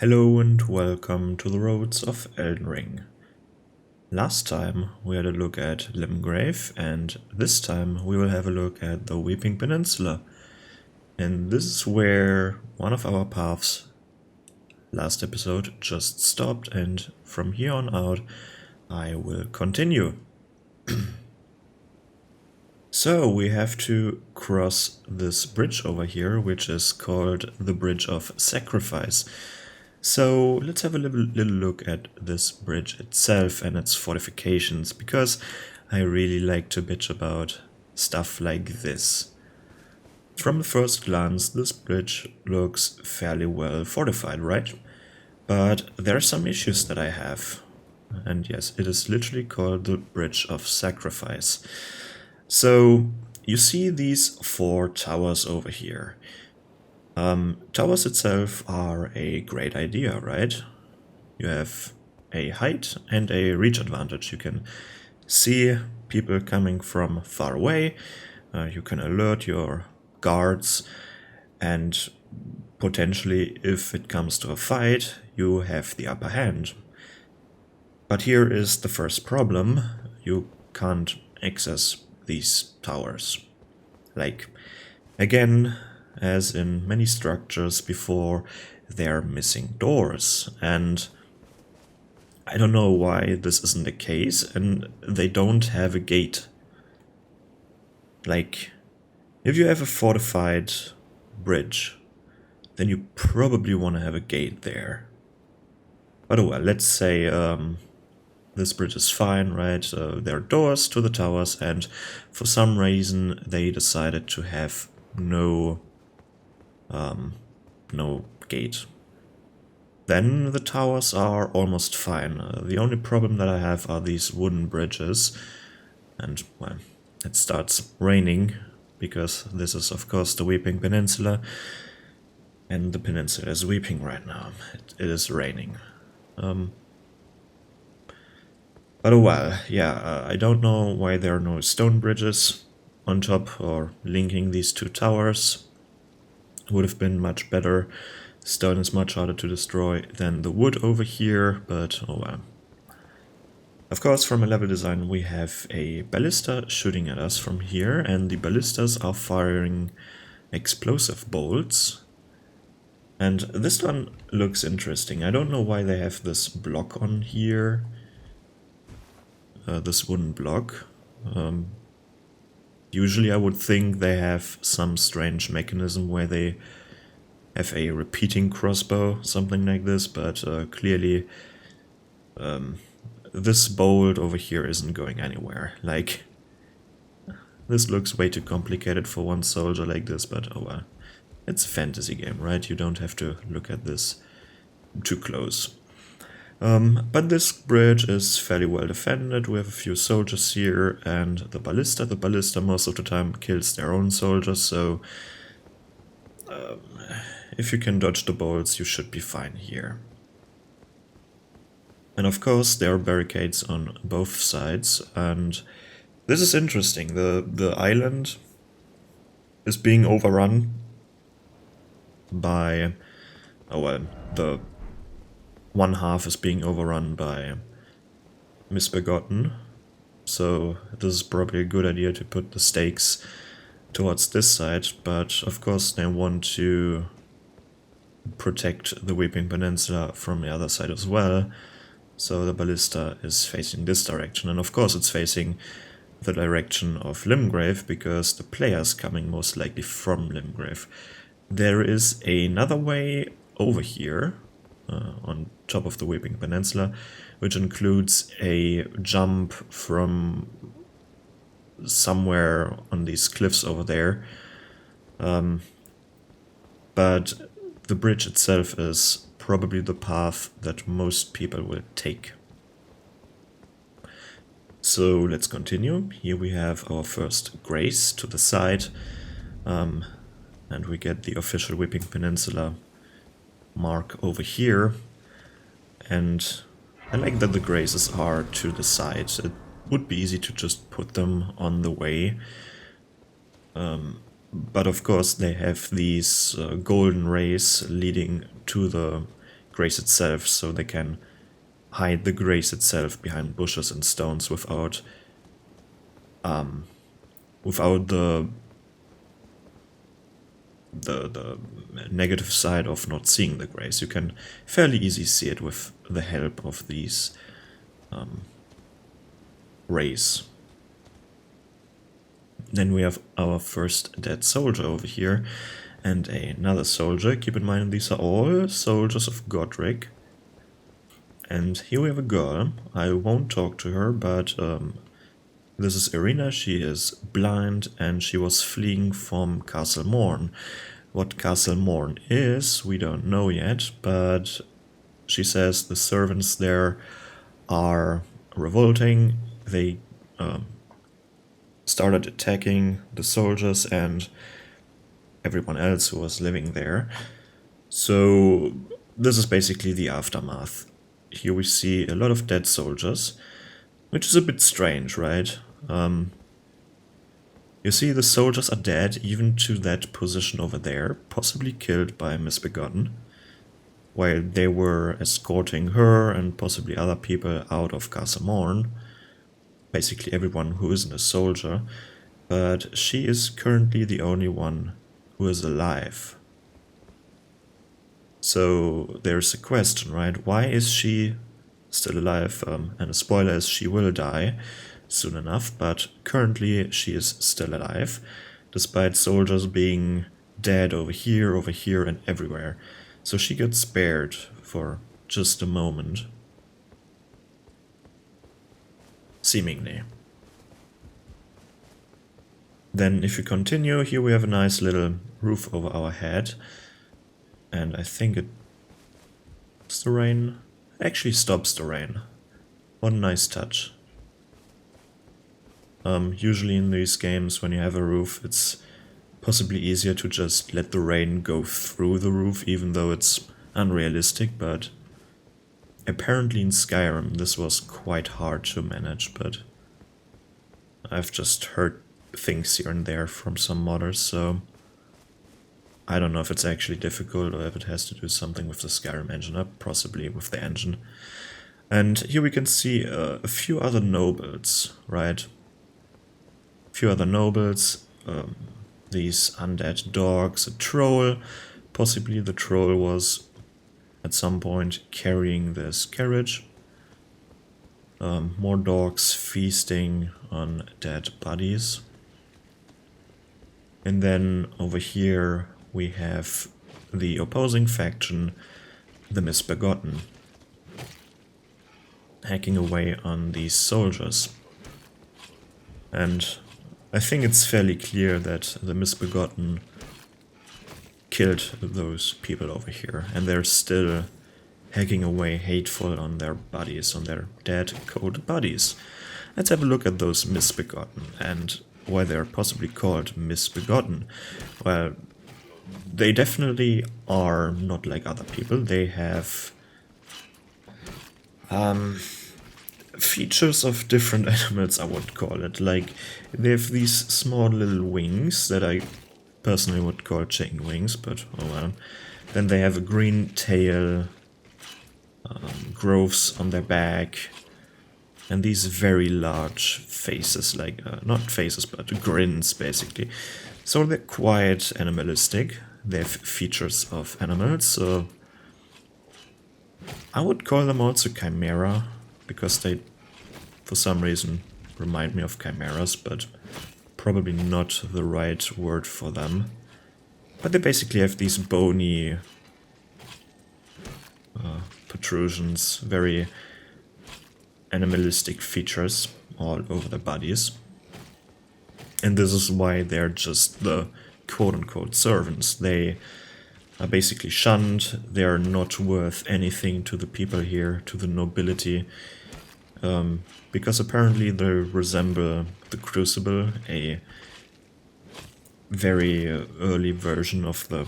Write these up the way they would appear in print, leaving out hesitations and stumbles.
Hello and welcome to the roads of Elden Ring. Last time we had a look at Limgrave, and this time we will have a look at the Weeping Peninsula. And this is where one of our paths last episode just stopped, and from here on out I will continue. So we have to cross this bridge over here, which is called the Bridge of Sacrifice. So let's have a little look at this bridge itself and its fortifications, because I really like to bitch about stuff like this. From the first glance, this bridge looks fairly well fortified, right? But there are some issues that I have. And yes, it is literally called the Bridge of Sacrifice. So you see these four towers over here. Towers itself are a great idea, right? You have a height and a reach advantage. You can see people coming from far away, you can alert your guards, and potentially, if it comes to a fight, you have the upper hand. But here is the first problem: you can't access these towers. Like, again, as in many structures before, they're missing doors, and I don't know why this isn't the case, and they don't have a gate. Like, if you have a fortified bridge, then you probably want to have a gate there. But oh well, let's say this bridge is fine, right? There are doors to the towers, and for some reason they decided to have no gate. Then the towers are almost fine. The only problem that I have are these wooden bridges, and well, it starts raining, because this is of course the Weeping Peninsula, and the peninsula is weeping right now. It is raining. But oh well, yeah, I don't know why there are no stone bridges on top or linking these two towers. Would have been much better. Stone is much harder to destroy than the wood over here, but oh well. Of course, from a level design we have a ballista shooting at us from here, and the ballistas are firing explosive bolts. And this one looks interesting. I don't know why they have this block on here, this wooden block. Usually I would think they have some strange mechanism where they have a repeating crossbow, something like this, but clearly this bolt over here isn't going anywhere. Like, this looks way too complicated for one soldier like this, but oh well. It's a fantasy game, right? You don't have to look at this too close. But this bridge is fairly well defended. We have a few soldiers here, and the ballista. The ballista most of the time kills their own soldiers, so if you can dodge the bolts, you should be fine here. And of course, there are barricades on both sides, and this is interesting. The island is being overrun by, oh well, the one half is being overrun by Misbegotten, so this is probably a good idea to put the stakes towards this side, but of course they want to protect the Weeping Peninsula from the other side as well, so the ballista is facing this direction, and of course it's facing the direction of Limgrave, because the player's coming most likely from Limgrave. There is another way over here, on top of the Weeping Peninsula, which includes a jump from somewhere on these cliffs over there. But the bridge itself is probably the path that most people will take. So let's continue. Here we have our first grace to the side, and we get the official Weeping Peninsula mark over here, and I like that the graces are to the side. It would be easy to just put them on the way, but of course they have these golden rays leading to the grace itself, so they can hide the grace itself behind bushes and stones without the negative side of not seeing the grace. You can fairly easily see it with the help of these rays. Then we have our first dead soldier over here, and another soldier. Keep in mind these are all soldiers of Godric. And here we have a girl. I won't talk to her, but this is Irina. She is blind and she was fleeing from Castle Morn. What Castle Morn is, we don't know yet, but she says the servants there are revolting. They started attacking the soldiers and everyone else who was living there. So this is basically the aftermath. Here we see a lot of dead soldiers, which is a bit strange, right? You see the soldiers are dead even to that position over there, possibly killed by Misbegotten, while they were escorting her and possibly other people out of Castle Morn. Basically everyone who isn't a soldier, but she is currently the only one who is alive. So there's a question, right? Why is she still alive? And a spoiler is she will die soon enough, but currently she is still alive, despite soldiers being dead over here, and everywhere. So she got spared for just a moment. Seemingly. Then if you continue, here we have a nice little roof over our head. And I think it's the rain. Actually stops the rain. What a nice touch. Usually in these games, when you have a roof, it's possibly easier to just let the rain go through the roof, even though it's unrealistic, but apparently in Skyrim this was quite hard to manage, but I've just heard things here and there from some modders, so I don't know if it's actually difficult or if it has to do something with the Skyrim engine, or possibly with the engine. And here we can see a few other nobles, right? A few other nobles, these undead dogs, a troll. Possibly the troll was at some point carrying this carriage. More dogs feasting on dead bodies. And then over here we have the opposing faction, the Misbegotten, hacking away on these soldiers. And I think it's fairly clear that the Misbegotten killed those people over here, and they're still hacking away hateful on their bodies, on their dead, cold bodies. Let's have a look at those Misbegotten and why they're possibly called Misbegotten. Well, they definitely are not like other people. They have features of different animals, I would call it. Like, they have these small little wings that I personally would call chicken wings, but oh well. Then they have a green tail, growths on their back, and these very large faces, like, not faces, but grins, basically. So they're quite animalistic. They have features of animals, so I would call them also chimera, because they, for some reason, remind me of chimeras, but probably not the right word for them. But they basically have these bony protrusions, very animalistic features all over their bodies. And this is why they're just the quote-unquote servants. They are basically shunned, they are not worth anything to the people here, to the nobility, because apparently they resemble the Crucible, a very early version of the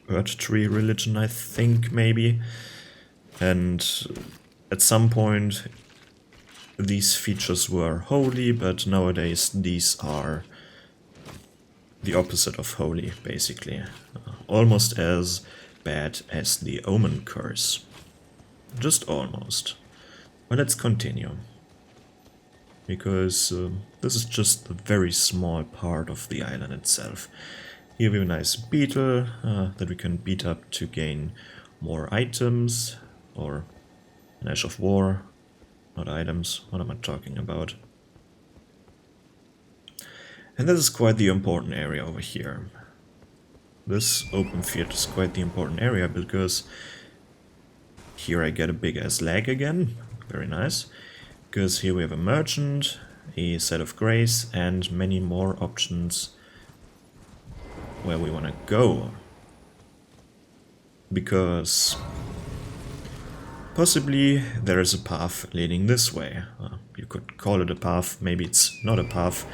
Earth Tree religion, I think, maybe. And at some point these features were holy, but nowadays these are the opposite of holy, basically. Almost as bad as the Omen Curse. Just almost. But let's continue. Because this is just a very small part of the island itself. Here we have a nice beetle that we can beat up to gain more items, or an Ash of War, not items, what am I talking about? And this is quite the important area over here. This open field is quite the important area because here I get a big ass lag again, very nice. Because here we have a merchant, a set of grace, and many more options where we want to go. Because possibly there is a path leading this way. You could call it a path, maybe it's not a path.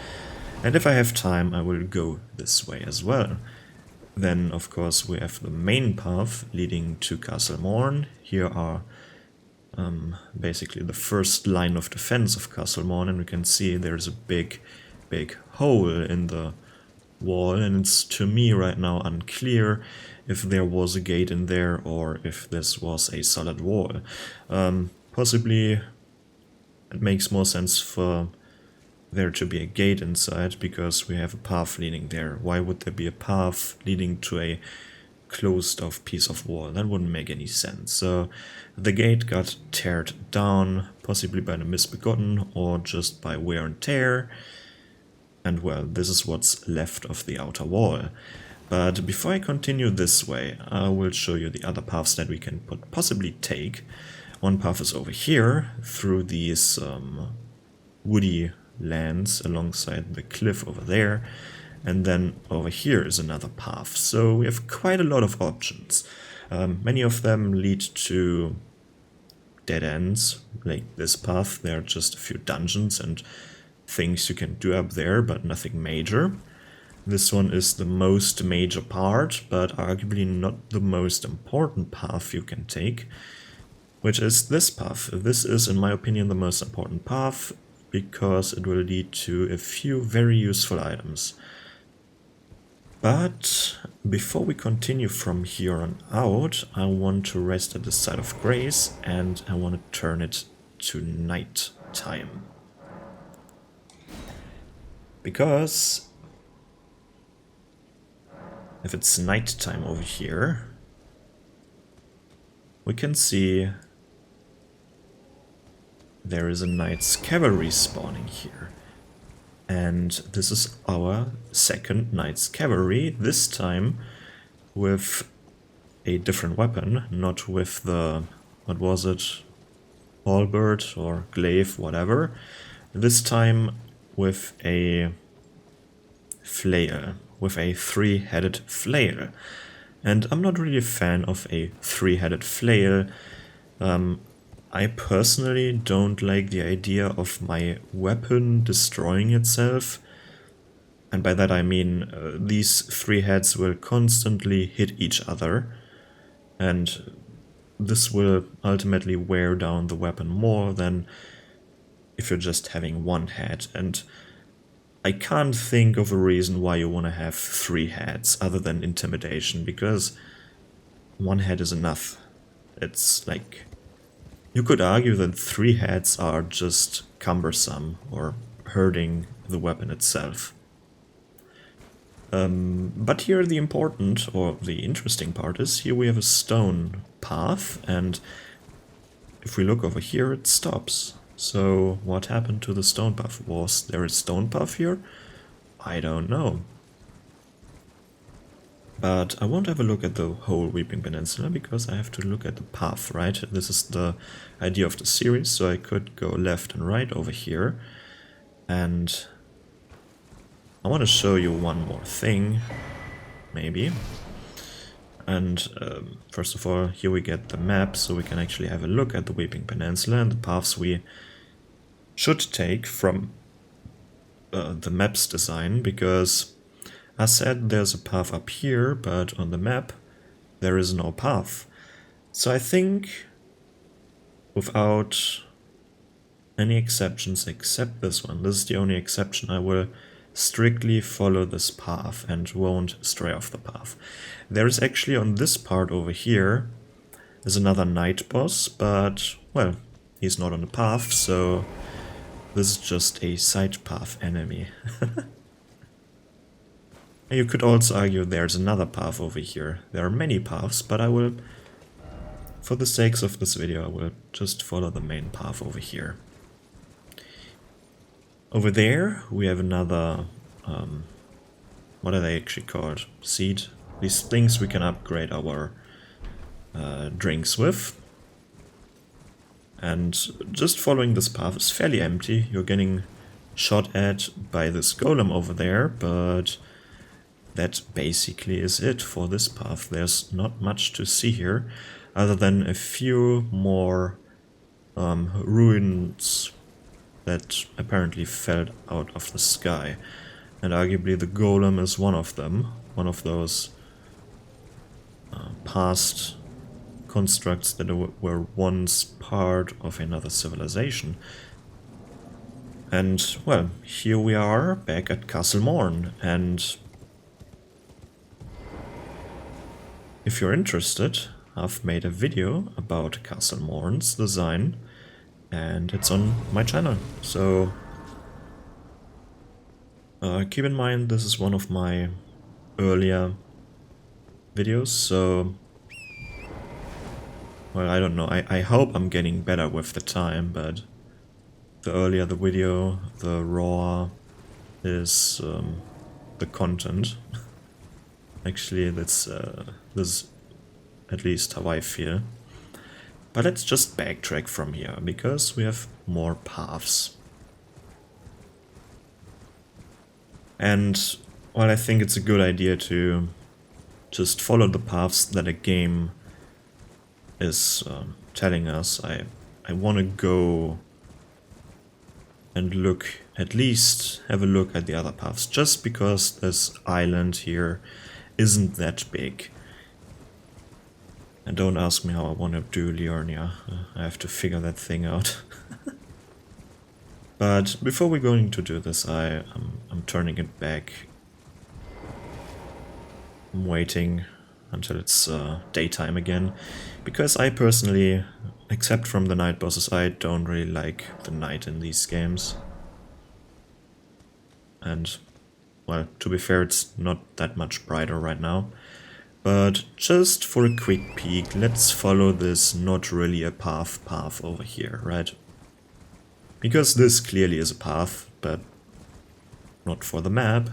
And if I have time, I will go this way as well. Then, of course, we have the main path leading to Castle Morn. Here are basically the first line of defense of Castle Morn, and we can see there's a big hole in the wall, and it's to me right now unclear if there was a gate in there or if this was a solid wall. Possibly it makes more sense for there to be a gate inside because we have a path leading there. Why would there be a path leading to a closed off piece of wall? That wouldn't make any sense. So the gate got teared down, possibly by the Misbegotten or just by wear and tear. And well, this is what's left of the outer wall. But before I continue this way, I will show you the other paths that we can possibly take. One path is over here, through these woody lands alongside the cliff over there. And then over here is another path. So we have quite a lot of options. Many of them lead to dead ends, like this path. There are just a few dungeons and things you can do up there, but nothing major. This one is the most major part, but arguably not the most important path you can take, which is this path. This is, in my opinion, the most important path, because it will lead to a few very useful items. But before we continue from here on out, I want to rest at the site of grace, and I want to turn it to night time. Because if it's night time over here, we can see there is a Knight's Cavalry spawning here. And this is our second Knight's Cavalry, this time with a different weapon, not with the, what was it, halberd or glaive, whatever. This time with a flail, with a three-headed flail. And I'm not really a fan of a three-headed flail. I personally don't like the idea of my weapon destroying itself. And by that I mean these three heads will constantly hit each other. And this will ultimately wear down the weapon more than if you're just having one head. And I can't think of a reason why you want to have three heads other than intimidation, because one head is enough. It's like, you could argue that three heads are just cumbersome or hurting the weapon itself. But here the important, or the interesting part is, here we have a stone path, and if we look over here it stops. So what happened to the stone path? Was there a stone path here? I don't know. But I won't have a look at the whole Weeping Peninsula, because I have to look at the path, right? This is the idea of the series, so I could go left and right over here. And I want to show you one more thing, maybe. And first of all, here we get the map, so we can actually have a look at the Weeping Peninsula and the paths we should take from the map's design, because I said there's a path up here, but on the map there is no path. So I think, without any exceptions except this one, this is the only exception, I will strictly follow this path and won't stray off the path. There is actually on this part over here, There's another night boss, but, well, he's not on the path, so this is just a side path enemy. You could also argue there's another path over here. There are many paths, but I will, for the sakes of this video, I will just follow the main path over here. Over there we have another, what are they actually called? Seed? These things we can upgrade our drinks with. And just following this path is fairly empty. You're getting shot at by this golem over there, but that basically is it for this path. There's not much to see here, other than a few more ruins that apparently fell out of the sky. And arguably the golem is one of them, one of those past constructs that were once part of another civilization. And, well, here we are back at Castle Morn, and if you're interested, I've made a video about Castle Morn's design, and it's on my channel, so keep in mind this is one of my earlier videos, so, well, I don't know, I hope I'm getting better with the time, but the earlier the video, the rawer is the content. Actually, this is at least how I feel. But let's just backtrack from here, because we have more paths. And, well, I think it's a good idea to just follow the paths that a game is telling us. I want to go and look, at least have a look at the other paths, just because this island here isn't that big. And don't ask me how I want to do Liurnia. I have to figure that thing out. But before we're going to do this, I'm turning it back. I'm waiting until it's daytime again, because I personally, except from the night bosses, I don't really like the night in these games. And, well, to be fair, it's not that much brighter right now. But just for a quick peek, let's follow this not really a path over here, right? Because this clearly is a path, but not for the map.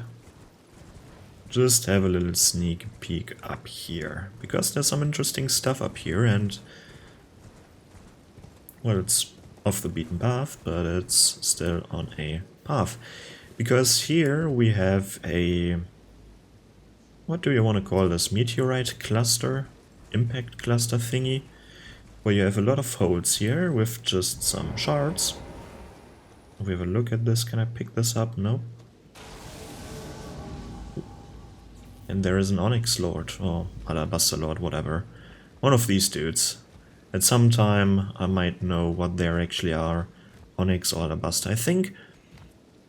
Just have a little sneak peek up here, because there's some interesting stuff up here, and, well, it's off the beaten path, but it's still on a path. Because here we have a, what do you want to call this, meteorite cluster, impact cluster thingy, where you have a lot of holes here with just some shards. If we have a look at this, can I pick this up? No. And there is an Onyx Lord, or Alabaster Lord, whatever. One of these dudes. At some time I might know what they actually are, Onyx or Alabaster. I think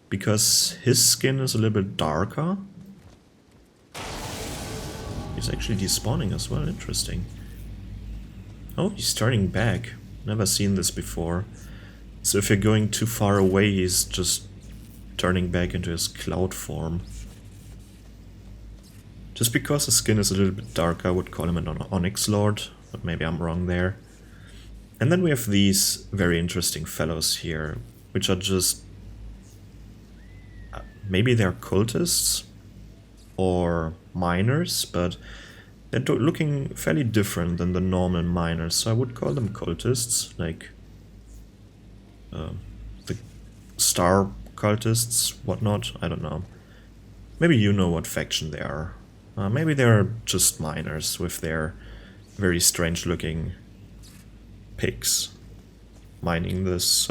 because his skin is a little bit darker. He's actually despawning as well, interesting. Oh, he's turning back. Never seen this before. So if you're going too far away, he's just turning back into his cloud form. Just because his skin is a little bit darker, I would call him an Onyx Lord, but maybe I'm wrong there. And then we have these very interesting fellows here, which are just... maybe they're cultists or miners, but they're looking fairly different than the normal miners, so I would call them cultists, like the star cultists, whatnot, I don't know. Maybe you know what faction they are. Maybe they're just miners with their very strange looking picks mining this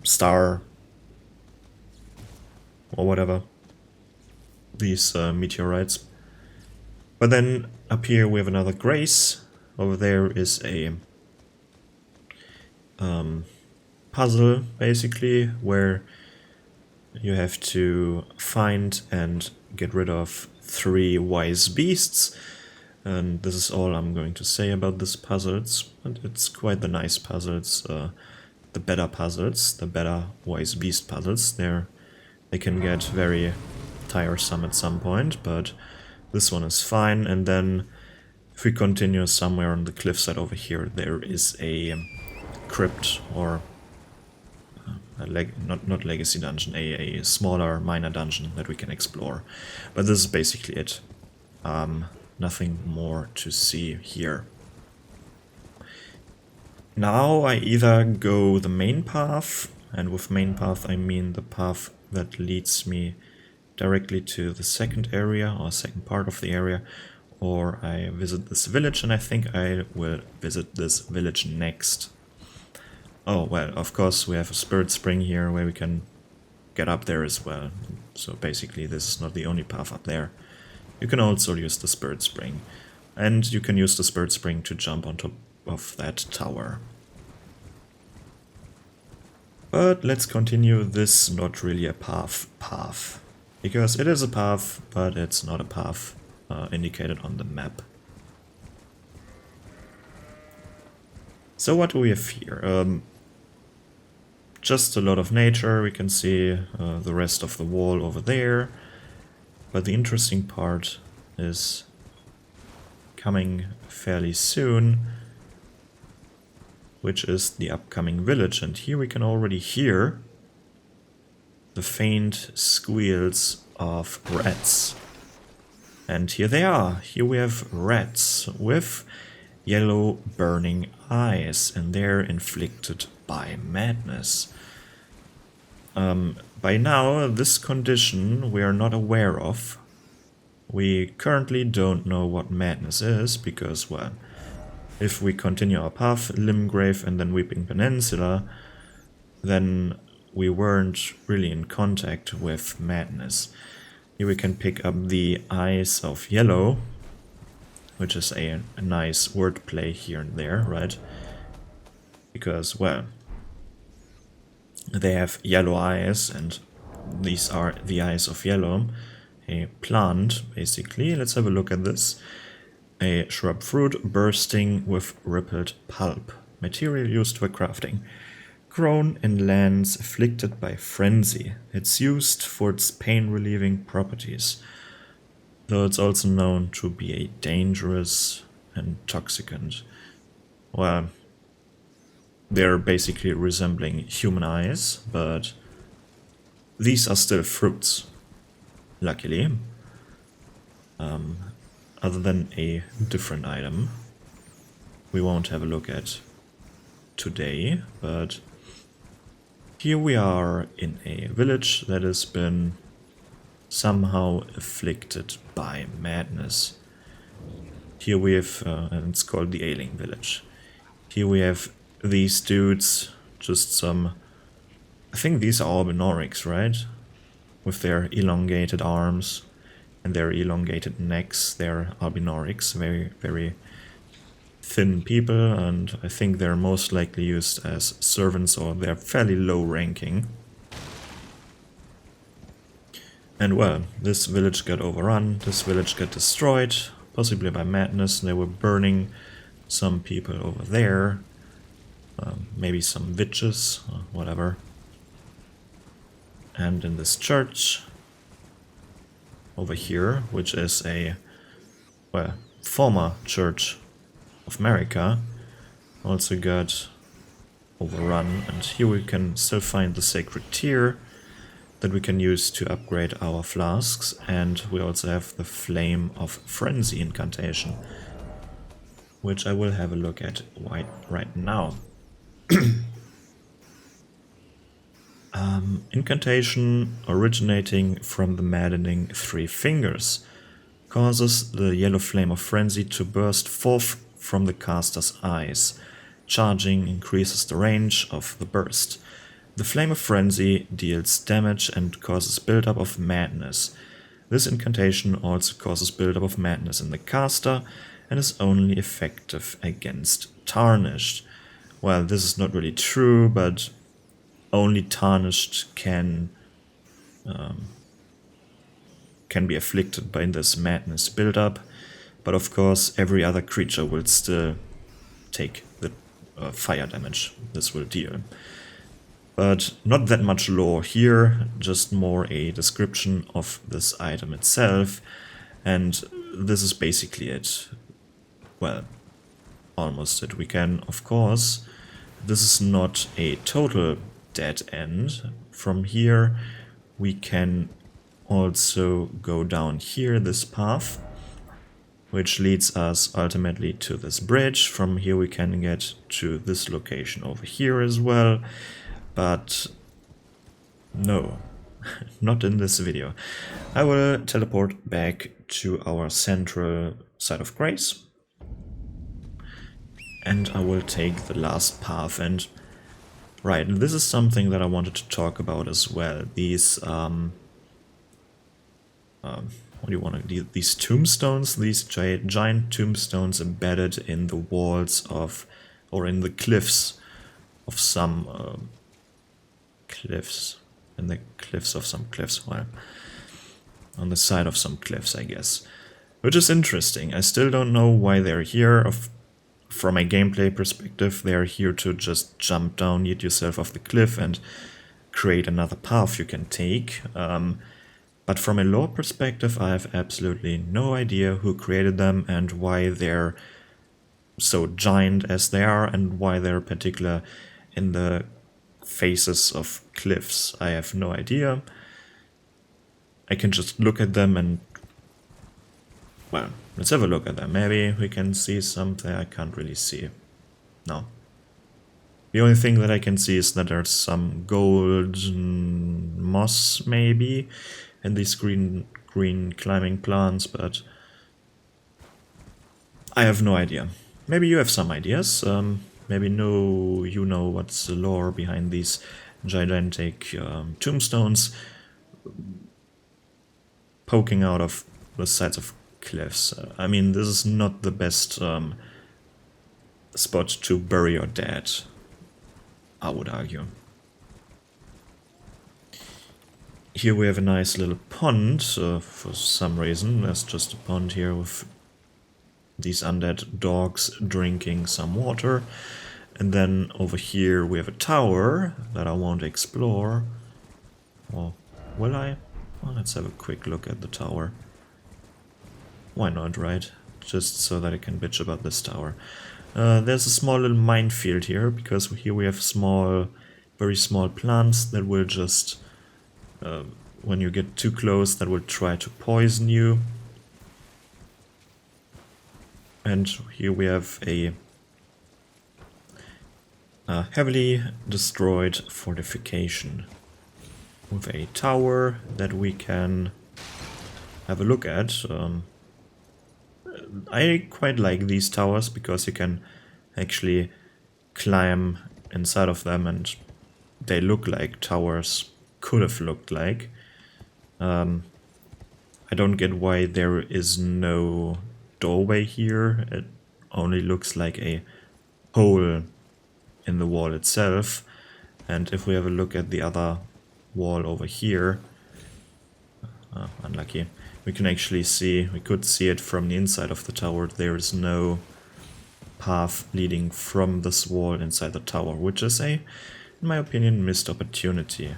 star or whatever, these meteorites. But then up here we have another Grace. Over there is a puzzle, basically, where you have to find and get rid of 3 wise beasts, And this is all I'm going to say about these puzzles. And it's quite the nice puzzles, the better puzzles, the better wise beast puzzles. They can get very tiresome at some point, but this one is fine. And then if we continue somewhere on the cliffside over here, there is a crypt, or not legacy dungeon, a smaller minor dungeon that we can explore. But this is basically it. Nothing more to see here. Now I either go the main path, and with main path I mean the path that leads me directly to the second area, or second part of the area, or I visit this village, and I think I will visit this village next. Oh, well, of course we have a spirit spring here where we can get up there as well. So basically this is not the only path up there. You can also use the spirit spring. And you can use the spirit spring to jump on top of that tower. But let's continue this not really a path. Because it is a path, but it's not a path indicated on the map. So what do we have here? Just a lot of nature. We can see the rest of the wall over there. But the interesting part is coming fairly soon, which is the upcoming village. And here we can already hear the faint squeals of rats. And here they are. Here we have rats with yellow burning eyes, and they're inflicted by madness. By now, this condition we are not aware of. We currently don't know what madness is, because, well, if we continue our path, Limgrave and then Weeping Peninsula, then we weren't really in contact with madness. Here we can pick up the eyes of yellow, which is a nice wordplay here and there, right? Because, well, they have yellow eyes, and these are the eyes of yellow. A plant, basically. Let's have a look at this. A shrub fruit bursting with rippled pulp. Material used for crafting. Grown in lands afflicted by frenzy. It's used for its pain-relieving properties, though it's also known to be a dangerous intoxicant. Well, they're basically resembling human eyes, but these are still fruits, luckily. Other than a different item we won't have a look at today, but here we are in a village that has been somehow afflicted by madness. Here we have, and it's called the Ailing Village. Here we have these dudes, just some, I think these are albinorics, right? With their elongated arms and their elongated necks. They're albinorics, very, very thin people, and I think they're most likely used as servants, or they're fairly low ranking. And well, this village got overrun, this village got destroyed, possibly by madness. They were burning some people over there, maybe some witches, or whatever. And in this church over here, which is a, well, former church of America, also got overrun. And here we can still find the sacred tear that we can use to upgrade our flasks, and we also have the Flame of Frenzy incantation, which I will have a look at right now. Incantation originating from the maddening three fingers causes the yellow flame of frenzy to burst forth from the caster's eyes. Charging increases the range of the burst. The flame of frenzy deals damage and causes buildup of madness. This incantation also causes buildup of madness in the caster and is only effective against tarnished. Well, this is not really true, but only tarnished can be afflicted by this madness buildup. But of course, every other creature will still take the fire damage this will deal. But not that much lore here, just more a description of this item itself. And this is basically it. Well, almost it. We can, of course, this is not a total dead end. From here, we can also go down here, this path, which leads us ultimately to this bridge. From here we can get to this location over here as well. But no, not in this video. I will teleport back to our central site of grace. And I will take the last path. And right, this is something that I wanted to talk about as well. These what do you want to? These tombstones, these giant tombstones embedded in the walls of, or in the cliffs of some cliffs, in the cliffs of some cliffs. Well, on the side of some cliffs, I guess, which is interesting. I still don't know why they're here. From a gameplay perspective, they're here to just jump down, eat yourself off the cliff, and create another path you can take. But from a lore perspective, I have absolutely no idea who created them and why they're so giant as they are and why they're particular in the faces of cliffs. I have no idea. I can just look at them and, well, let's have a look at them. Maybe we can see something I can't really see. No. The only thing that I can see is that there's some gold moss, maybe, and these green climbing plants, but I have no idea. Maybe you have some ideas. Maybe you know what's the lore behind these gigantic tombstones poking out of the sides of cliffs. I mean, this is not the best spot to bury your dead, I would argue. Here we have a nice little pond, for some reason. There's just a pond here with these undead dogs drinking some water. And then over here we have a tower that I won't explore. Or will I? Well, let's have a quick look at the tower. Why not, right? Just so that I can bitch about this tower. There's a small little minefield here, because here we have very small plants that will just... when you get too close, that will try to poison you. And here we have a heavily destroyed fortification with a tower that we can have a look at. I quite like these towers because you can actually climb inside of them and they look like towers could have looked like. I don't get why there is no doorway here. It only looks like a hole in the wall itself. And if we have a look at the other wall over here, unlucky, we can actually see, we could see it from the inside of the tower. There is no path leading from this wall inside the tower, which is a, in my opinion, missed opportunity.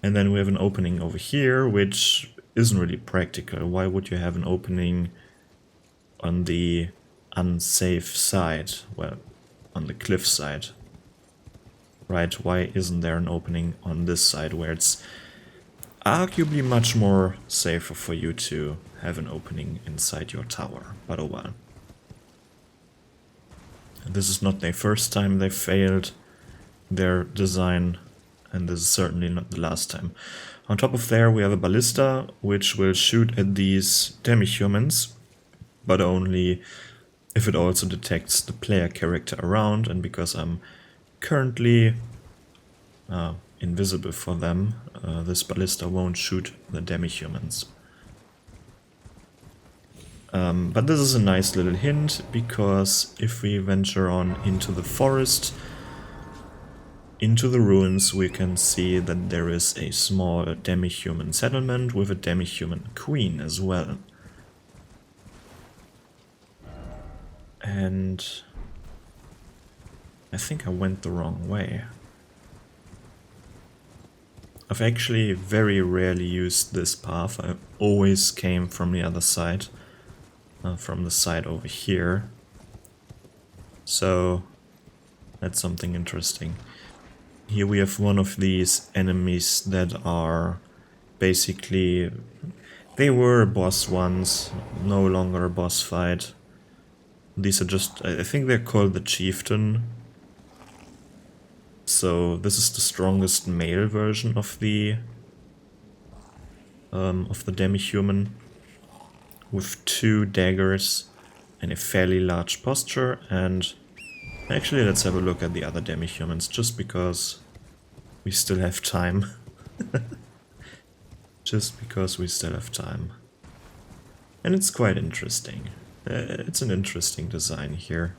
And then we have an opening over here, which isn't really practical. Why would you have an opening on the unsafe side? Well, on the cliff side. Right, why isn't there an opening on this side where it's arguably much more safer for you to have an opening inside your tower? But oh well. This is not their first time they failed their design, and this is certainly not the last time. On top of there we have a ballista, which will shoot at these demi-humans, but only if it also detects the player character around, and because I'm currently invisible for them, this ballista won't shoot the demi-humans. But this is a nice little hint, because if we venture on into the forest, into the ruins, we can see that there is a small demi-human settlement with a demi-human queen as well. And I think I went the wrong way. I've actually very rarely used this path. I always came from the other side, from the side over here. So that's something interesting. Here we have one of these enemies that are basically, they were boss ones, no longer a boss fight. These are just, I think they're called the Chieftain. So this is the strongest male version of the demi-human, with 2 daggers and a fairly large posture. And actually, let's have a look at the other demi-humans, just because we still have time. Just because we still have time. And it's quite interesting. It's an interesting design here.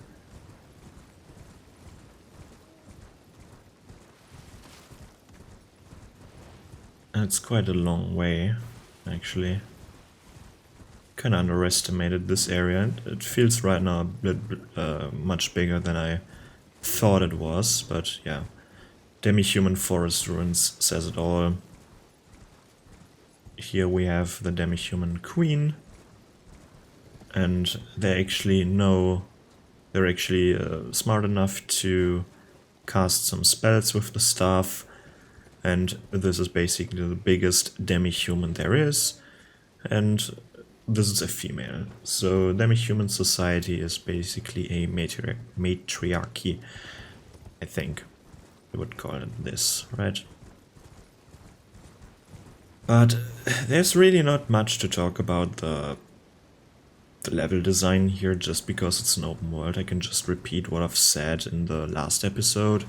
And it's quite a long way, actually. Kinda underestimated this area, and it feels right now a bit much bigger than I thought it was, but yeah. Demi-human forest ruins says it all. Here we have the demi-human queen, and they actually know, they're actually smart enough to cast some spells with the staff, and this is basically the biggest demi-human there is, and this is a female. So demi-human society is basically a matriarchy, I think we would call it this, right? But there's really not much to talk about the level design here, just because it's an open world. I can just repeat what I've said in the last episode,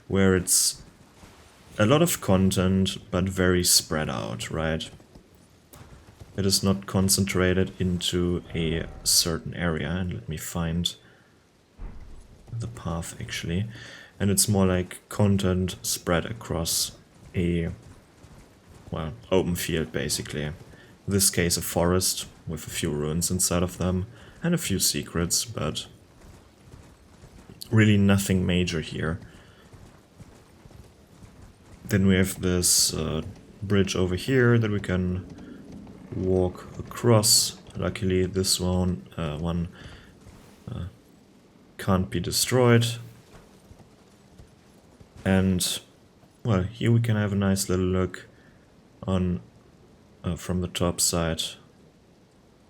where it's a lot of content, but very spread out, right? It is not concentrated into a certain area, and let me find the path actually. And it's more like content spread across a, well, open field basically. In this case a forest with a few ruins inside of them and a few secrets, but really nothing major here. Then we have this bridge over here that we can walk across. Luckily this one can't be destroyed. And well, here we can have a nice little look on from the top side,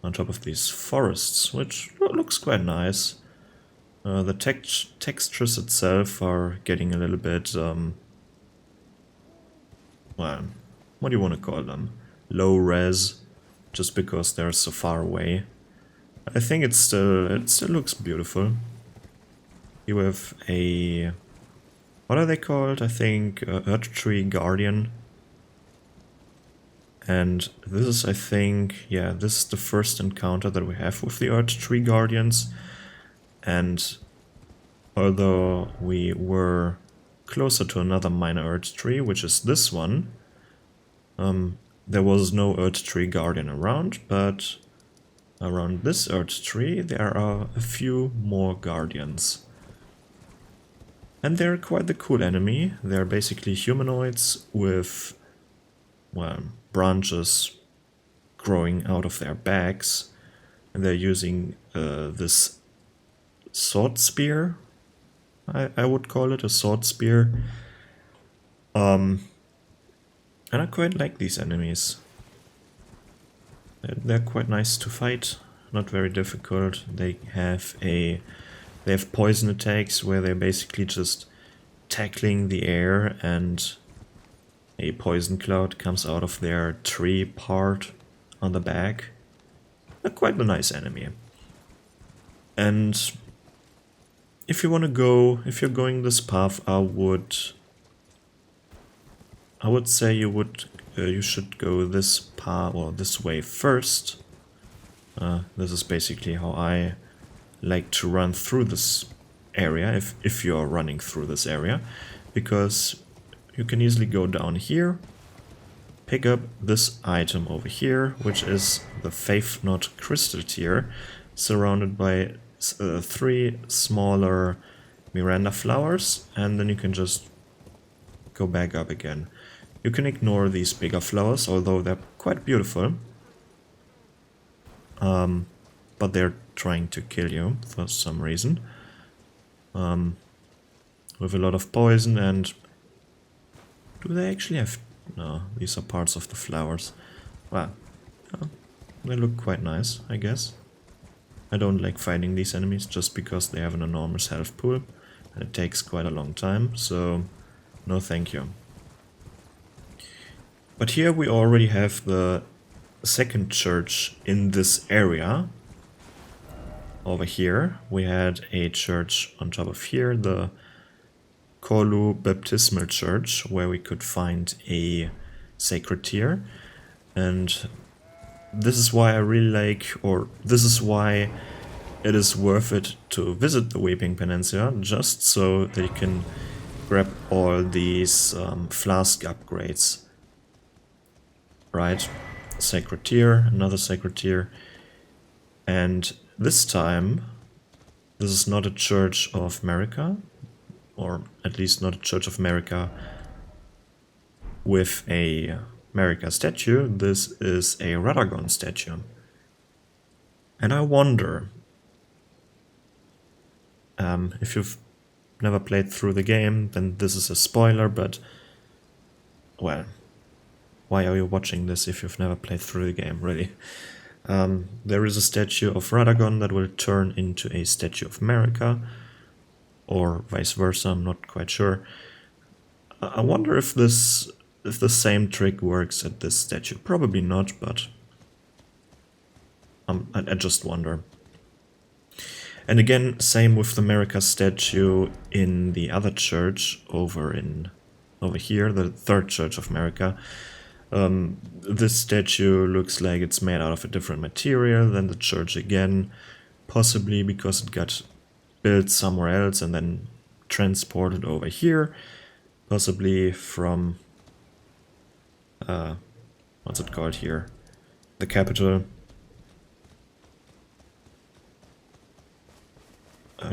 on top of these forests, which looks quite nice. The textures itself are getting a little bit, well, what do you want to call them? Low res, just because they're so far away. I think it still looks beautiful. You have a, what are they called? I think Earth Tree Guardian. And this is, I think, yeah, this is the first encounter that we have with the Earth Tree Guardians. And although we were closer to another minor Earth Tree, which is this one, there was no Earth Tree Guardian around, but around this Earth Tree there are a few more Guardians. And they're quite the cool enemy. They're basically humanoids with, well, branches growing out of their backs, and they're using this sword spear. I would call it a sword spear. And I quite like these enemies. They're quite nice to fight, not very difficult. They have poison attacks where they're basically just tackling the air and a poison cloud comes out of their tree part on the back. Quite a nice enemy. And if you want to go, if you're going this path, I would say you should go this path or this way first. This is basically how I like to run through this area, if you are running through this area, because you can easily go down here, pick up this item over here, which is the Faith Knot Crystal Tear, surrounded by 3 smaller Miranda flowers, and then you can just go back up again. You can ignore these bigger flowers, although they're quite beautiful. But they're trying to kill you for some reason. With a lot of poison, and... do they actually have... no, these are parts of the flowers. Well, they look quite nice, I guess. I don't like fighting these enemies just because they have an enormous health pool. And it takes quite a long time, so no thank you. But here we already have the second church in this area. Over here we had a church on top of here, the Kolu Baptismal Church, where we could find a sacred tear. And this is why I really like, or this is why it is worth it to visit the Weeping Peninsula, just so that you can grab all these flask upgrades. Right, sacred tear, another sacred tear, and this time this is not a Church of America, or at least not a Church of America with a America statue. This is a Radagon statue, and I wonder, if you've never played through the game, then this is a spoiler, but well, why are you watching this if you've never played through the game, really? There is a statue of Radagon that will turn into a statue of America, or vice versa, I'm not quite sure. I wonder if the same trick works at this statue. Probably not, but I just wonder. And again, same with the America statue in the other church over here, the third Church of America. This statue looks like it's made out of a different material than the church again, possibly because it got built somewhere else and then transported over here, possibly from, what's it called here, the capital.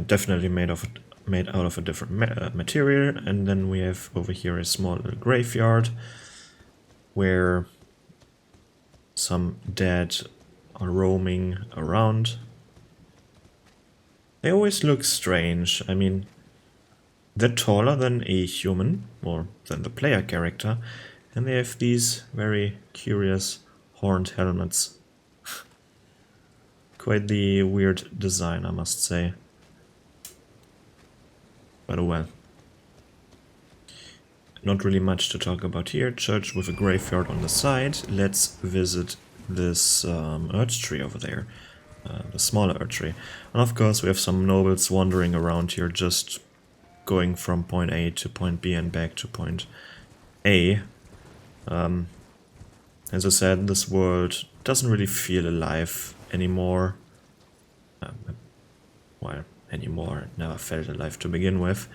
Definitely made out of a different material. And then we have over here a small little graveyard where some dead are roaming around. They always look strange. I mean, they're taller than a human, or than the player character, and they have these very curious horned helmets. Quite the weird design, I must say. But oh well. Not really much to talk about here. Church with a graveyard on the side. Let's visit this Earth tree over there. The smaller Earth tree. And of course we have some nobles wandering around here, just going from point A to point B and back to point A. As I said, this world doesn't really feel alive anymore. Well, anymore. It never felt alive to begin with,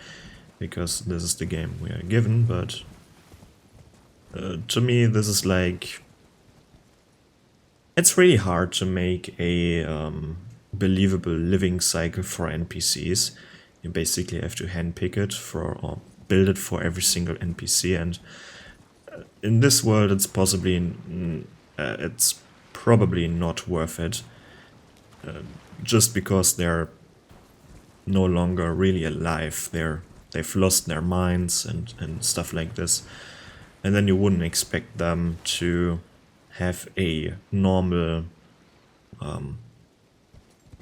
because this is the game we are given, but to me this is like... it's really hard to make a believable living cycle for NPCs. You basically have to handpick it for, or build it for every single NPC, and in this world it's probably not worth it, just because they're no longer really alive. They've lost their minds and stuff like this, and then you wouldn't expect them to have a normal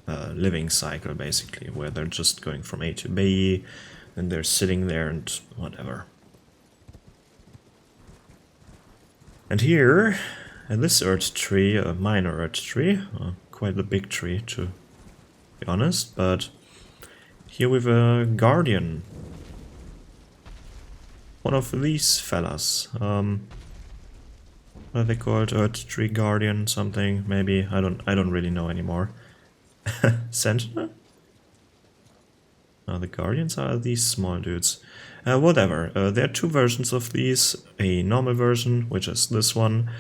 living cycle, basically, where they're just going from A to B and they're sitting there and whatever. And here, in this Earth tree, a minor Earth tree, quite a big tree to be honest, but here we have a guardian. One of these fellas. What are they called? Earth Tree Guardian something, maybe. I don't really know anymore. Sentinel? The Guardians are these small dudes. Whatever. There are two versions of these. A normal version, which is this one,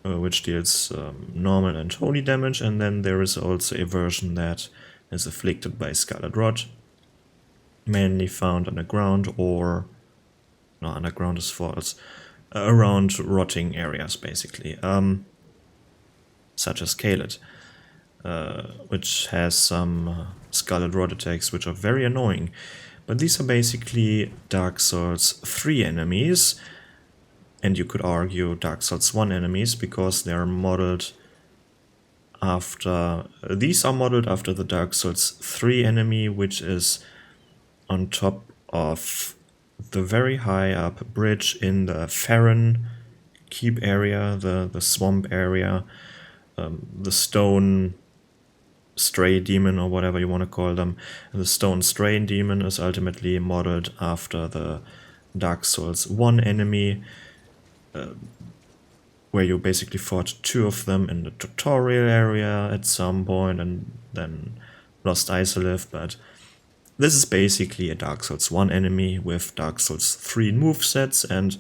which deals normal and holy damage, and then there is also a version that is afflicted by scarlet rot, mainly found underground or... no, underground is false. Around rotting areas, basically. Such as Caelid, which has some scarlet rot attacks which are very annoying. But these are basically Dark Souls 3 enemies, and you could argue Dark Souls 1 enemies, because they are modeled after... these are modeled after the Dark Souls 3 enemy, which is on top of the very high up bridge in the Farron Keep area, the swamp area, the stone stray demon, or whatever you want to call them. And the stone stray demon is ultimately modeled after the Dark Souls 1 enemy, where you basically fought 2 of them in the tutorial area at some point and then lost Isolith, but this is basically a Dark Souls 1 enemy with Dark Souls 3 movesets and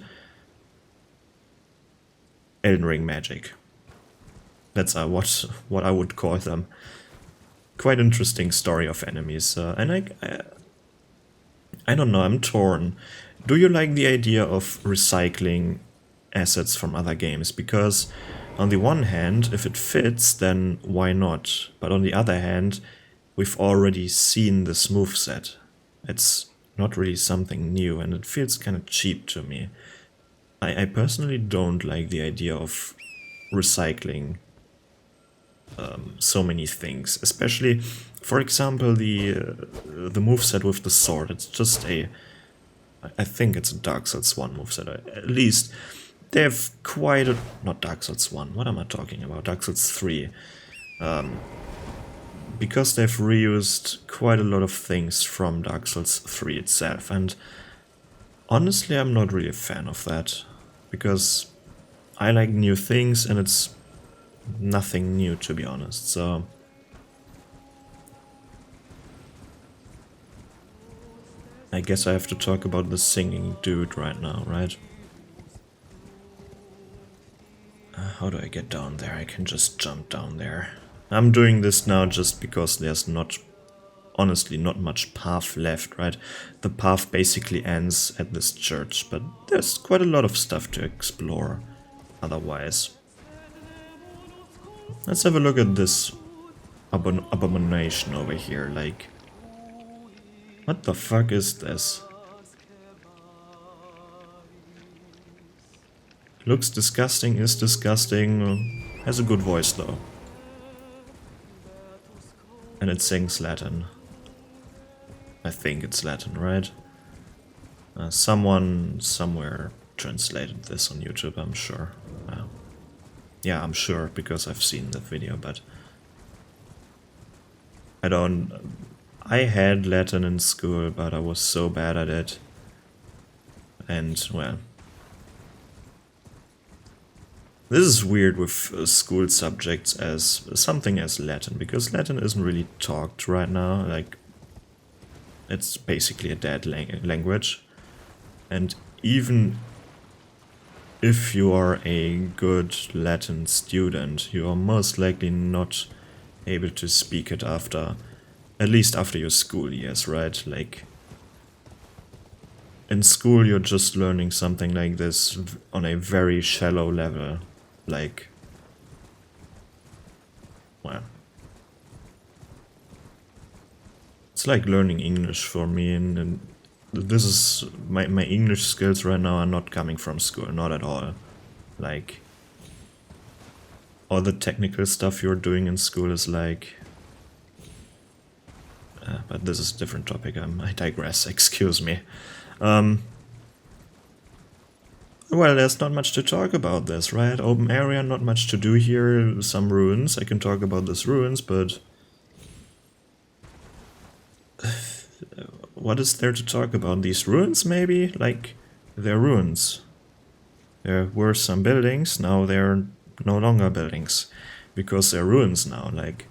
Elden Ring magic. That's what I would call them. Quite interesting story of enemies, and I don't know, I'm torn. Do you like the idea of recycling assets from other games? Because on the one hand, if it fits, then why not? But on the other hand, we've already seen this moveset. It's not really something new, and it feels kind of cheap to me. I personally don't like the idea of recycling so many things, especially, for example, the moveset with the sword. It's just I think it's a Dark Souls 1 moveset. At least they have quite a... not Dark Souls 1, what am I talking about? Dark Souls 3. Because they've reused quite a lot of things from Dark Souls 3 itself, and honestly I'm not really a fan of that, because I like new things and it's nothing new, to be honest, so... I guess I have to talk about the singing dude right now, right? How do I get down there? I can just jump down there. I'm doing this now just because there's honestly not much path left, right? The path basically ends at this church, but there's quite a lot of stuff to explore otherwise. Let's have a look at this abomination over here, like... what the fuck is this? Looks disgusting, is disgusting, has a good voice though. And it sings Latin. I think it's Latin, right? Someone somewhere translated this on YouTube, I'm sure. Yeah, I'm sure, because I've seen the video, but... I had Latin in school, but I was so bad at it. And, well... this is weird with school subjects as something as Latin, because Latin isn't really talked right now, like... it's basically a dead language. And even if you are a good Latin student, you are most likely not able to speak it after... at least after your school years, right? Like, in school you're just learning something like this on a very shallow level. Like, well, it's like learning English for me, and this is, my English skills right now are not coming from school, not at all. Like, all the technical stuff you're doing in school is like... but this is a different topic, I digress, excuse me. Well, there's not much to talk about this, right? Open area, not much to do here, some ruins, I can talk about these ruins, but... what is there to talk about? These ruins, maybe? Like, they're ruins. There were some buildings, now they're no longer buildings, because they're ruins now, like...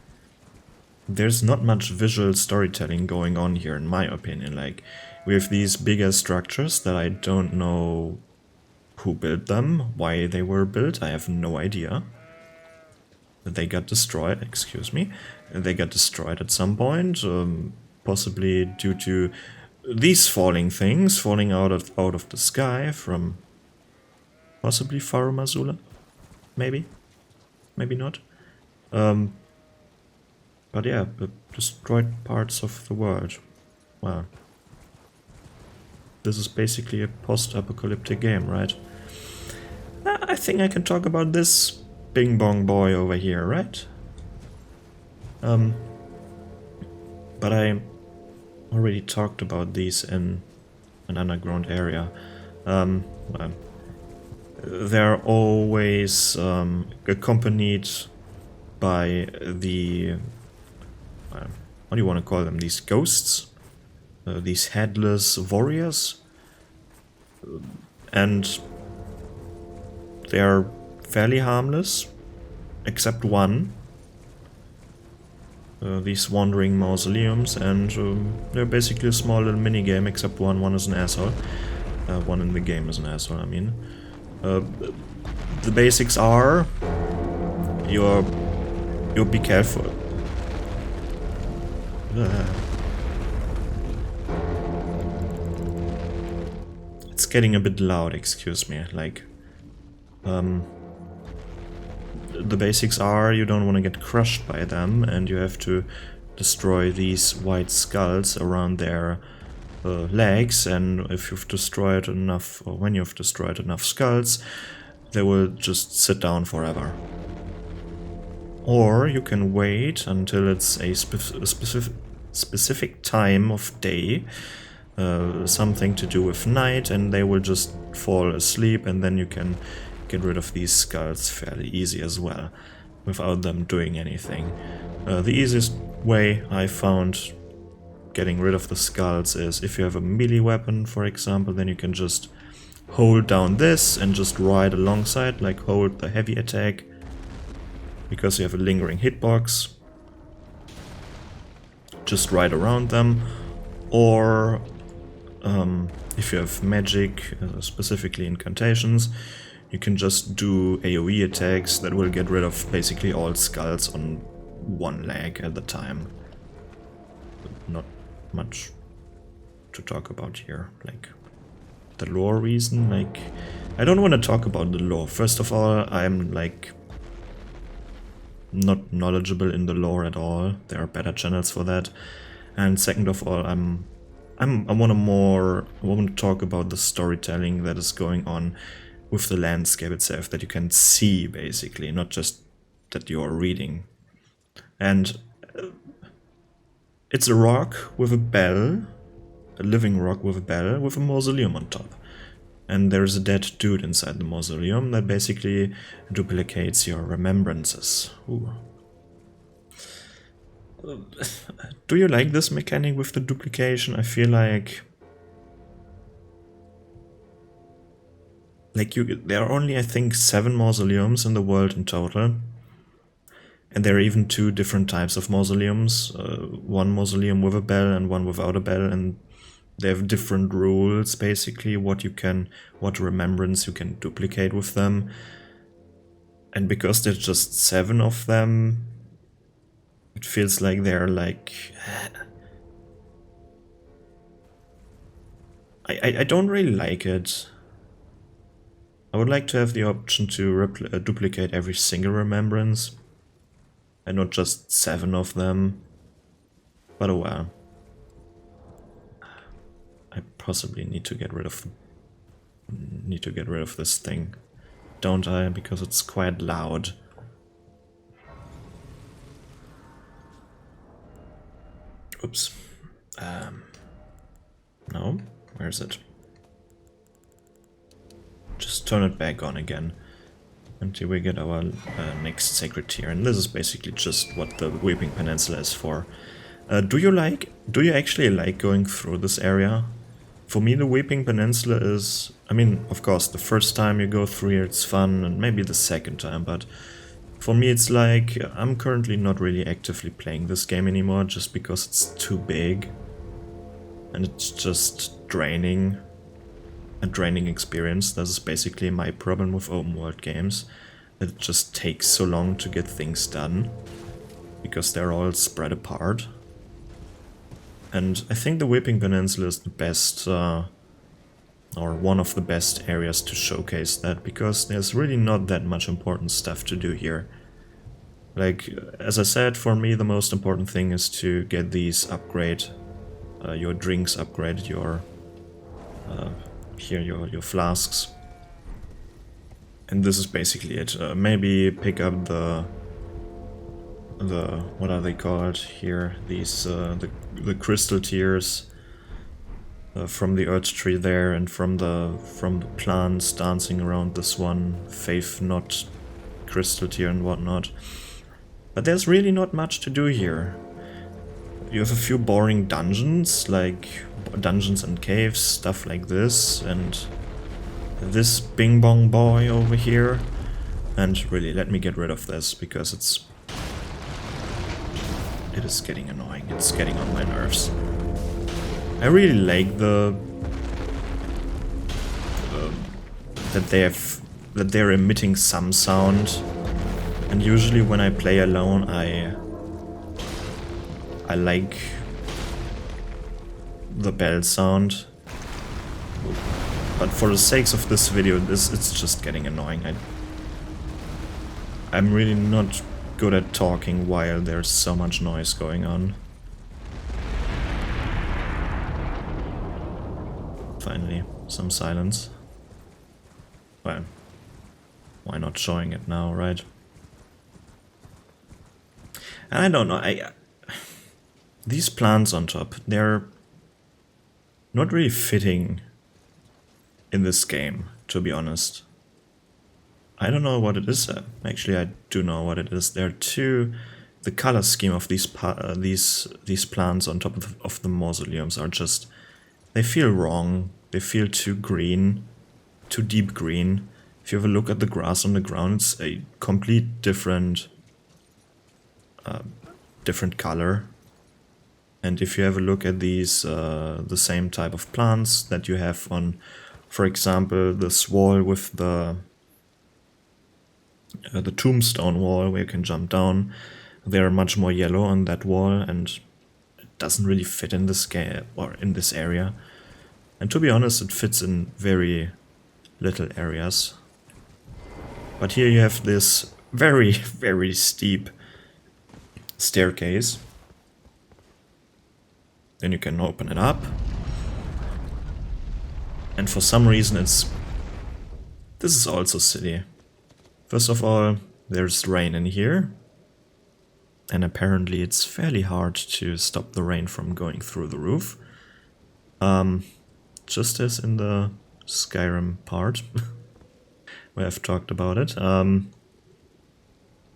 there's not much visual storytelling going on here, in my opinion. Like, we have these bigger structures that I don't know who built them, why they were built, I have no idea. they got destroyed, excuse me, they got destroyed at some point, possibly due to these falling things falling out of the sky from possibly Farum Azula, maybe not. But yeah, destroyed parts of the world. Wow. This is basically a post-apocalyptic game, right? I think I can talk about this Bing Bong Boy over here, right? But I already talked about these in an underground area. They're always accompanied by the... what do you want to call them? These ghosts? These headless warriors? And they're fairly harmless, except one. These wandering mausoleums, and they're basically a small little mini game, except one is an asshole. One in the game is an asshole, I mean. The basics are you'll be careful. It's getting a bit loud, excuse me, like the basics are you don't want to get crushed by them, and you have to destroy these white skulls around their legs, and if you've destroyed enough, or when you've destroyed enough skulls, they will just sit down forever. Or you can wait until it's a specific time of day, something to do with night, and they will just fall asleep, and then you can get rid of these skulls fairly easy as well, without them doing anything. The easiest way I found getting rid of the skulls is if you have a melee weapon, for example, then you can just hold down this and just ride alongside, like hold the heavy attack, because you have a lingering hitbox. Just ride around them, or if you have magic, specifically incantations, you can just do AoE attacks that will get rid of basically all skulls on one leg at the time. Not much to talk about here, like the lore reason, like I don't want to talk about the lore. First of all, I'm like not knowledgeable in the lore at all. There are better channels for that. And second of all, I want to talk about the storytelling that is going on with the landscape itself, that you can see basically, not just that you're reading. And it's a rock with a bell, a living rock with a bell with a mausoleum on top. And there's a dead dude inside the mausoleum that basically duplicates your remembrances. Ooh. Do you like this mechanic with the duplication? I feel like there are only, I think, 7 mausoleums in the world in total. And there are even 2 different types of mausoleums. One mausoleum with a bell and one without a bell, and they have different rules, basically, what remembrance you can duplicate with them. And because there's just 7 of them, it feels like they're like... I don't really like it. I would like to have the option to duplicate every single remembrance, and not just 7 of them. But oh well. I possibly need to get rid of this thing, don't I? Because it's quite loud. Oops. No, where is it? Just turn it back on again until we get our next sacred tier. And this is basically just what the Weeping Peninsula is for. Do you actually like going through this area? For me, the Weeping Peninsula is... I mean, of course, the first time you go through here it's fun, and maybe the second time, but for me it's like I'm currently not really actively playing this game anymore, just because it's too big. And it's just draining. A draining experience. This is basically my problem with open world games. It just takes so long to get things done, because they're all spread apart. And I think the Weeping Peninsula is the best, or one of the best areas to showcase that, because there's really not that much important stuff to do here. Like, as I said, for me the most important thing is to get these your drinks upgraded, your flasks. And this is basically it. Maybe pick up the what are they called here? These the crystal tears from the earth tree there, and from the plants dancing around this one faith knot crystal tear and whatnot. But there's really not much to do here. You have a few boring dungeons, like dungeons and caves, stuff like this, and this Bing Bong boy over here. And really, let me get rid of this, because it is getting annoying. It's getting on my nerves. I really like that they're emitting some sound. And usually when I play alone, I like the bell sound. But for the sakes of this video, it's just getting annoying. I'm really not good at talking while there's so much noise going on. Finally, some silence. Well, why not showing it now, right? And I don't know, these plants on top, they're not really fitting in this game, to be honest. I don't know what it is. Actually, I do know what it is. The color scheme of these plants on top of the mausoleums are just, they feel wrong. They feel too green, too deep green. If you have a look at the grass on the ground, it's a complete different color. And if you have a look at these, the same type of plants that you have on, for example, this wall with the tombstone wall where you can jump down, they're much more yellow on that wall, and it doesn't really fit in this game or in this area. And to be honest, it fits in very little areas. But here you have this very, very steep staircase. Then you can open it up. And for some reason this is also silly. First of all, there's rain in here. And apparently it's fairly hard to stop the rain from going through the roof. Just as in the Skyrim part, where I've talked about it.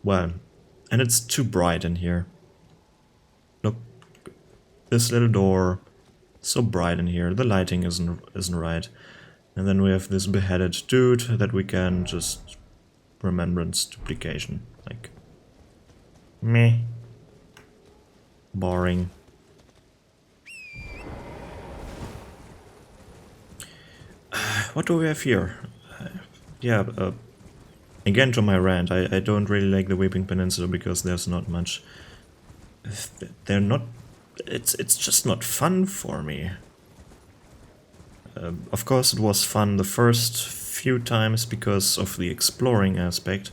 Well, and it's too bright in here. Look, this little door, so bright in here. The lighting isn't right. And then we have this beheaded dude that we can just remembrance duplication. Like, meh, boring. What do we have here? Again to my rant, I don't really like the Weeping Peninsula because there's not much. It's just not fun for me. Of course it was fun the first few times because of the exploring aspect.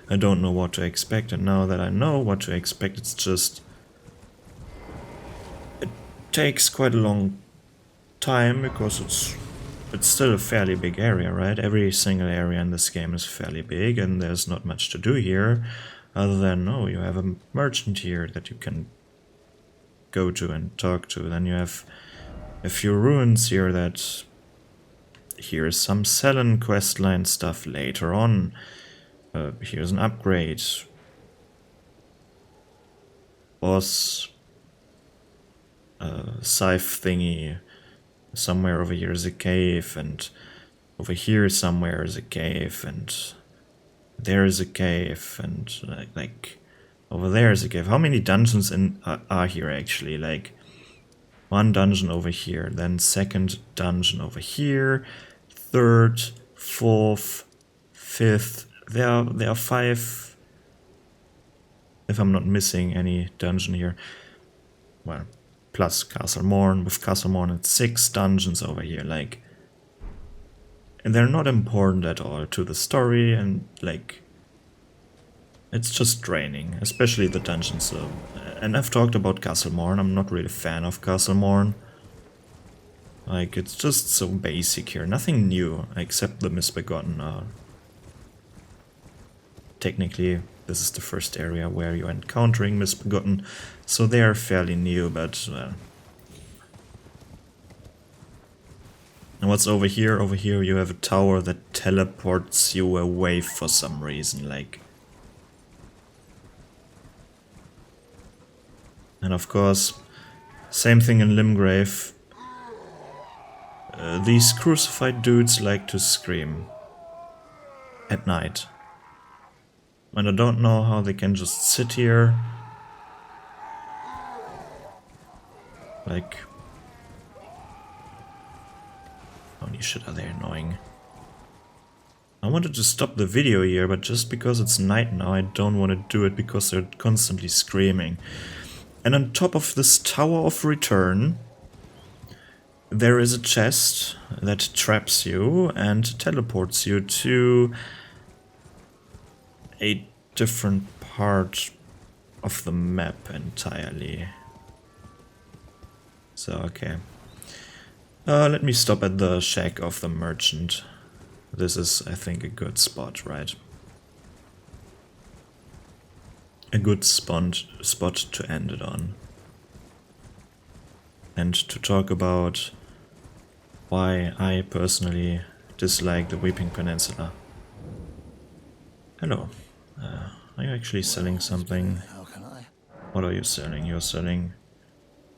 I don't know what to expect, and now that I know what to expect, it's just... It takes quite a long time because it's still a fairly big area, right? Every single area in this game is fairly big, and there's not much to do here, other than, oh, you have a merchant here that you can go to and talk to. Then you have a few ruins here that... Here's some Selen questline stuff later on. Here's an upgrade. Boss... scythe thingy. Somewhere over here is a cave, and over here somewhere is a cave, and there is a cave, and like over there is a cave. How many dungeons are here actually? Like one dungeon over here, then second dungeon over here, third, fourth, fifth, there are 5, if I'm not missing any dungeon here. Well, plus Castle Morn. With Castle Morn it's 6 dungeons over here, like, and they're not important at all to the story, and like, it's just draining, especially the dungeons. And I've talked about Castle Morn. I'm not really a fan of Castle Morn. Like, it's just so basic here. Nothing new, except the Misbegotten. Technically, this is the first area where you're encountering Misbegotten, so they are fairly new, but... And what's over here? Over here you have a tower that teleports you away for some reason, like... And of course, same thing in Limgrave. These crucified dudes like to scream at night. And I don't know how they can just sit here. Like... Holy shit, are they annoying. I wanted to stop the video here, but just because it's night now, I don't want to do it because they're constantly screaming. And on top of this Tower of Return, there is a chest that traps you and teleports you to a different part of the map entirely. So, okay. Let me stop at the shack of the merchant. This is, I think, a good spot, right? A good spot to end it on. And to talk about why I personally dislike the Weeping Peninsula. Hello. Are you actually selling something? What are you selling? You're selling...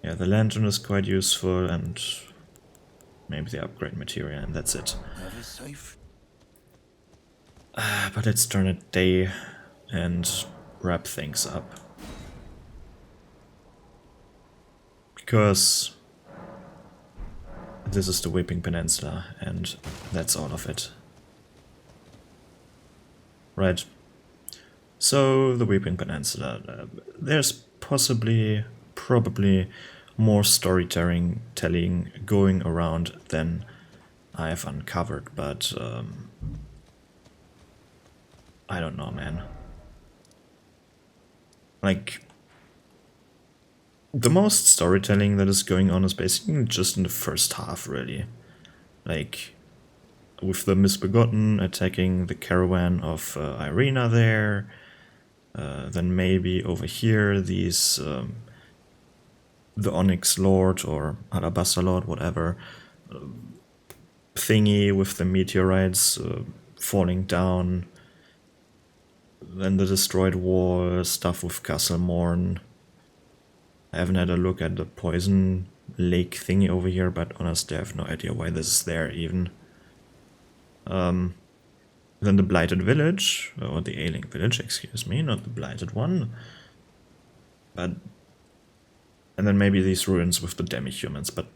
Yeah, the lantern is quite useful, and maybe the upgrade material, and that's it. But let's turn it day and wrap things up. Because this is the Weeping Peninsula, and that's all of it. Right. So, the Weeping Peninsula. There's probably more storytelling going around than I've uncovered, but I don't know, man. Like, the most storytelling that is going on is basically just in the first half, really. Like, with the Misbegotten attacking the caravan of Irina there, then maybe over here these... the Onyx Lord or Alabasta Lord, whatever, thingy with the meteorites falling down, then the destroyed wall, stuff with Castle Morn. I haven't had a look at the poison lake thingy over here, but honestly I have no idea why this is there even. Then the Blighted Village, or the Ailing Village, excuse me, not the Blighted one. But... And then maybe these ruins with the demi-humans, but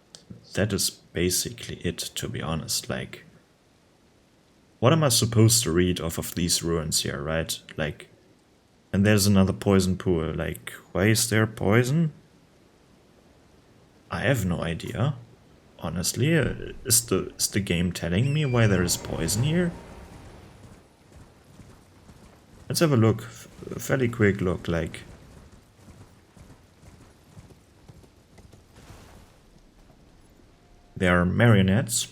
that is basically it, to be honest. Like, what am I supposed to read off of these ruins here, right? Like, and there's another poison pool. Like, why is there poison? I have no idea, honestly. Is the game telling me why there is poison here? Let's have a look, a fairly quick look, like... They are marionettes,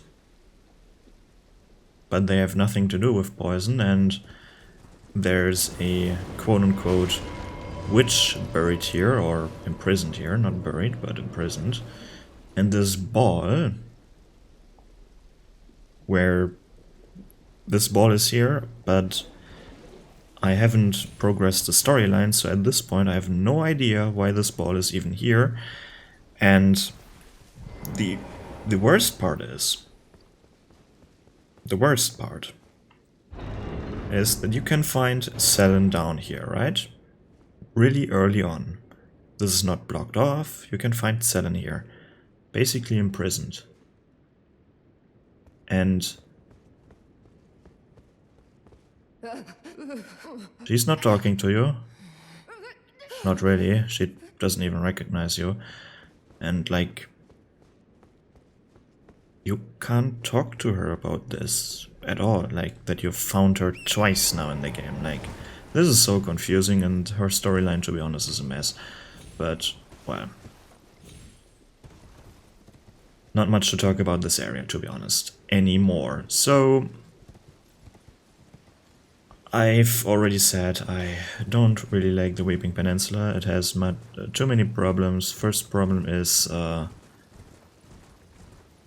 but they have nothing to do with poison, and there's a quote-unquote witch buried here, or imprisoned here, not buried, but imprisoned. And this ball, where this ball is here, but I haven't progressed the storyline, so at this point I have no idea why this ball is even here, and the worst part is that you can find Selen down here, right? Really early on. This is not blocked off, you can find Selen here. Basically imprisoned. And She's not talking to you. Not really. She doesn't even recognize you. And like, you can't talk to her about this at all. Like, that you've found her twice now in the game. Like, this is so confusing, and her storyline, to be honest, is a mess. But, well, not much to talk about this area, to be honest, anymore. So, I've already said I don't really like the Weeping Peninsula. It has too many problems. First problem is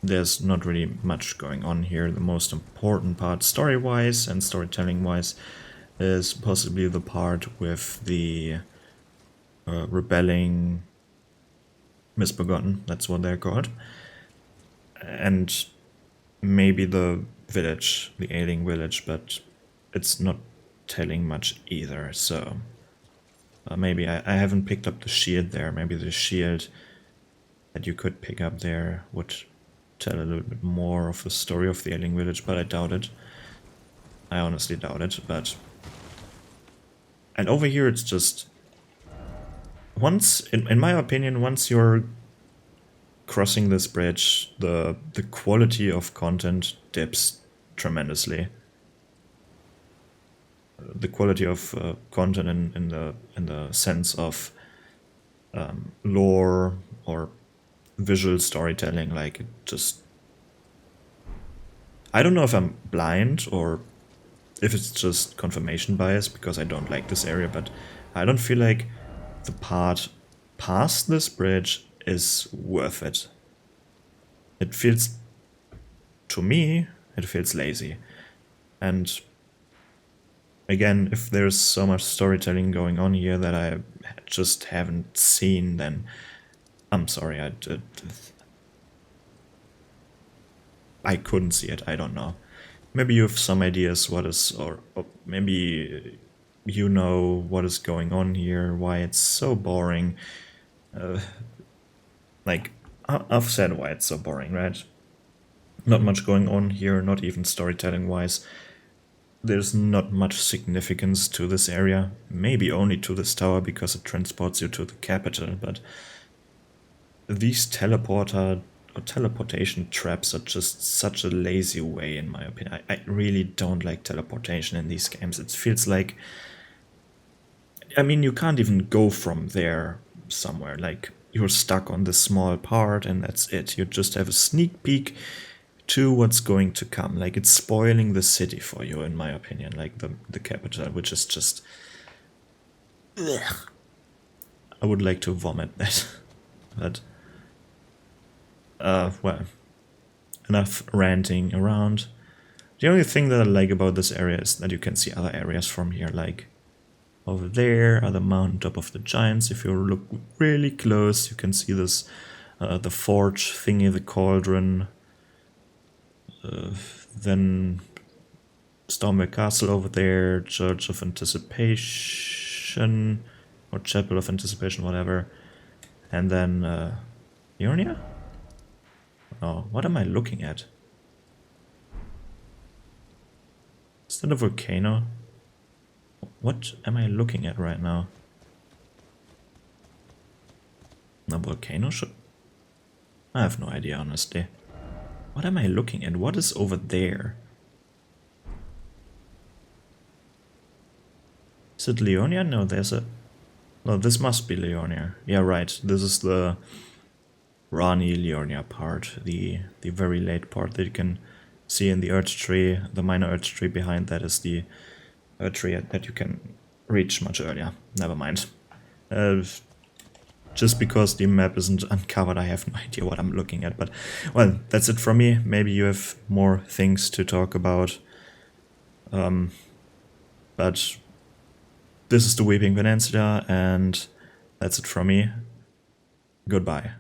there's not really much going on here. The most important part, story-wise and storytelling-wise, is possibly the part with the rebelling Misbegotten, that's what they're called. And maybe the village, the ailing village, but it's not telling much either, so maybe I haven't picked up the shield there. Maybe the shield that you could pick up there would tell a little bit more of the story of the ailing village, but I doubt it. I honestly doubt it, but... And over here it's just... Once, in my opinion, once you're crossing this bridge, the quality of content dips tremendously. The quality of content in the sense of lore or visual storytelling, like, it just... I don't know if I'm blind or if it's just confirmation bias because I don't like this area, but I don't feel like the part past this bridge is worth it. It feels, to me, it feels lazy. And again, if there's so much storytelling going on here that I just haven't seen, then I'm sorry, I couldn't see it, I don't know. Maybe you have some ideas what is, or maybe you know what is going on here, why it's so boring. Like, I've said why it's so boring, right? Not much going on here, not even storytelling-wise. There's not much significance to this area. Maybe only to this tower because it transports you to the capital, but these teleportation traps are just such a lazy way, in my opinion. I really don't like teleportation in these games. It feels like... I mean, you can't even go from there somewhere. Like, you're stuck on this small part and that's it. You just have a sneak peek to what's going to come. Like, it's spoiling the city for you, in my opinion. Like, the capital, which is just... Ugh. I would like to vomit that. But... well, enough ranting around. The only thing that I like about this area is that you can see other areas from here, like over there are the mountain top of the giants. If you look really close, you can see this, the forge thingy, the cauldron, then Stormwell Castle over there, Church of Anticipation, or Chapel of Anticipation, whatever, and then Ionia? Oh, what am I looking at? Is that a volcano? What am I looking at right now? A volcano should... I have no idea, honestly. What am I looking at? What is over there? Is it Leonia? No, there's a... No, this must be Leonia. Yeah, right. This is the Rani Leonia part. The very late part that you can see in the Earth Tree. The minor Earth Tree behind that is the Earth Tree that you can reach much earlier. Never mind. Just because the map isn't uncovered, I have no idea what I'm looking at. But, well, that's it from me. Maybe you have more things to talk about. But this is the Weeping Peninsula, and that's it from me. Goodbye.